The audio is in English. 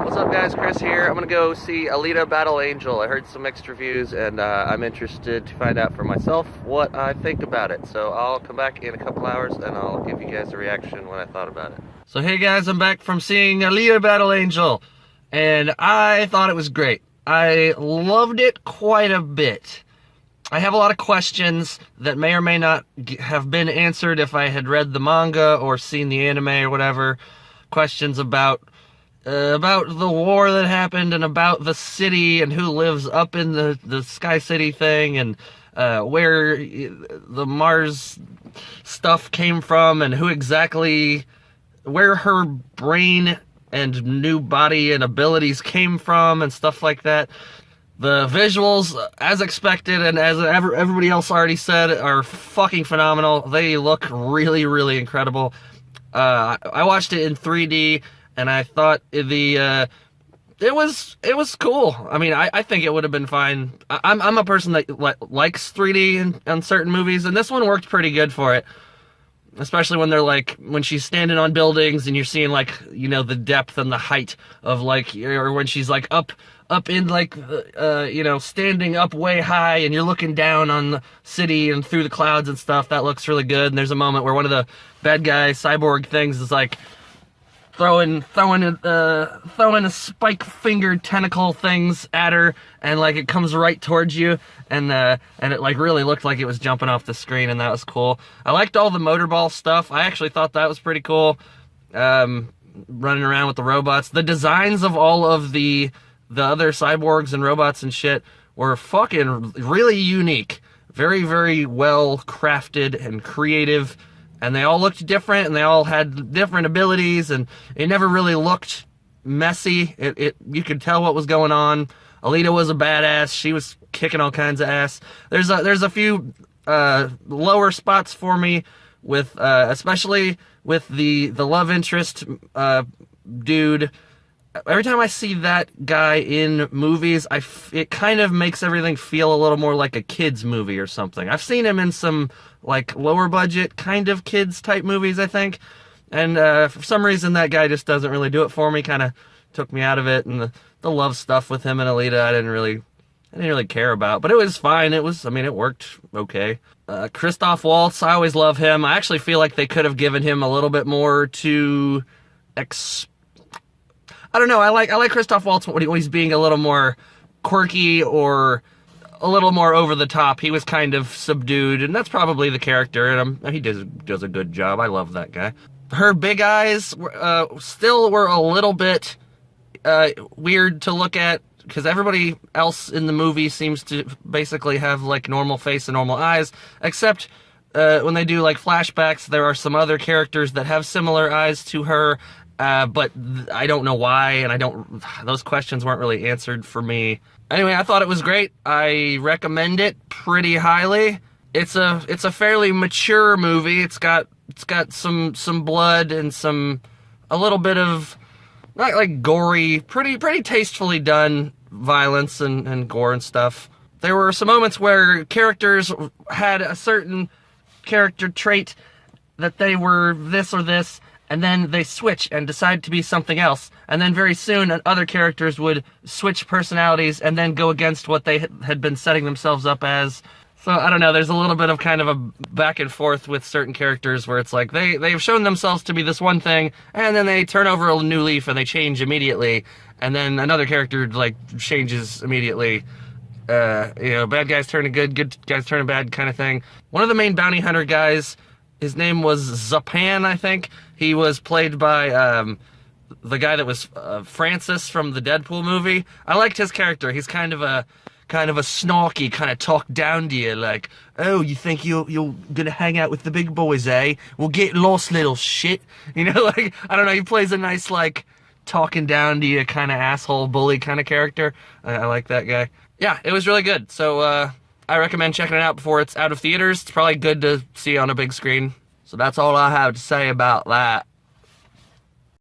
What's up guys, Chris here. I'm gonna go see Alita Battle Angel. I heard some mixed reviews and I'm interested to find out for myself what I think about it. So I'll come back in a couple hours and I'll give you guys a reaction when I thought about it. So hey guys, I'm back from seeing Alita Battle Angel and I thought it was great. I loved it quite a bit. I have a lot of questions that may or may not have been answered if I had read the manga or seen the anime or whatever. Questions about the war that happened and about the city and who lives up in the Sky City thing and where the Mars stuff came from and where her brain and new body and abilities came from and stuff like that. The visuals, as expected and as everybody else already said, are fucking phenomenal. They look really, really incredible. I watched it in 3D, and I thought it was cool. I mean, I think it would have been fine. I'm a person that likes 3D in certain movies, and this one worked pretty good for it. Especially when she's standing on buildings and you're seeing the depth and the height of or when she's up in standing up way high and you're looking down on the city and through the clouds and stuff. That looks really good. And there's a moment where one of the bad guy cyborg things is throwing a spike fingered tentacle things at her, and it comes right towards you, and it really looked like it was jumping off the screen, and that was cool. I liked all the motorball stuff. I actually thought that was pretty cool. Running around with the robots. The designs of all of the other cyborgs and robots and shit were fucking really unique. Very, very well crafted and creative. And they all looked different, and they all had different abilities, and it never really looked messy. You could tell what was going on. Alita was a badass. She was kicking all kinds of ass. There's a few lower spots for me with especially with the love interest dude. Every time I see that guy in movies, it kind of makes everything feel a little more like a kid's movie or something. I've seen him in some lower budget kind of kids type movies, I think, and for some reason that guy just doesn't really do it for me. Kind of took me out of it, and the love stuff with him and Alita I didn't really care about, but it was fine. It worked okay. Christoph Waltz, I always love him. I actually feel like they could have given him a little bit more to I don't know. I like Christoph Waltz when he's being a little more quirky or a little more over the top. He was kind of subdued, and that's probably the character. And he does a good job. I love that guy. Her big eyes still were a little bit weird to look at, because everybody else in the movie seems to basically have normal face and normal eyes, except when they do flashbacks. There are some other characters that have similar eyes to her. But I don't know why, and those questions weren't really answered for me. Anyway, I thought it was great. I recommend it pretty highly. It's a fairly mature movie. It's got some blood and a little bit of, not gory, pretty tastefully done violence and gore and stuff. There were some moments where characters had a certain character trait that they were this or this, and then they switch and decide to be something else. And then very soon, other characters would switch personalities and then go against what they had been setting themselves up as. So, I don't know, there's a little bit of kind of a back and forth with certain characters where it's they've shown themselves to be this one thing, and then they turn over a new leaf and they change immediately. And then another character, changes immediately. Bad guys turning good guys turning bad kind of thing. One of the main bounty hunter guys, his name was Zapan, I think. He was played by the guy that was Francis from the Deadpool movie. I liked his character. He's kind of a snarky, kind of talk down to you, oh, you think you're gonna hang out with the big boys, eh? Well, get lost, little shit. I don't know. He plays a nice talking down to you kind of asshole bully kind of character. I like that guy. Yeah, it was really good. So I recommend checking it out before it's out of theaters. It's probably good to see on a big screen. So that's all I have to say about that.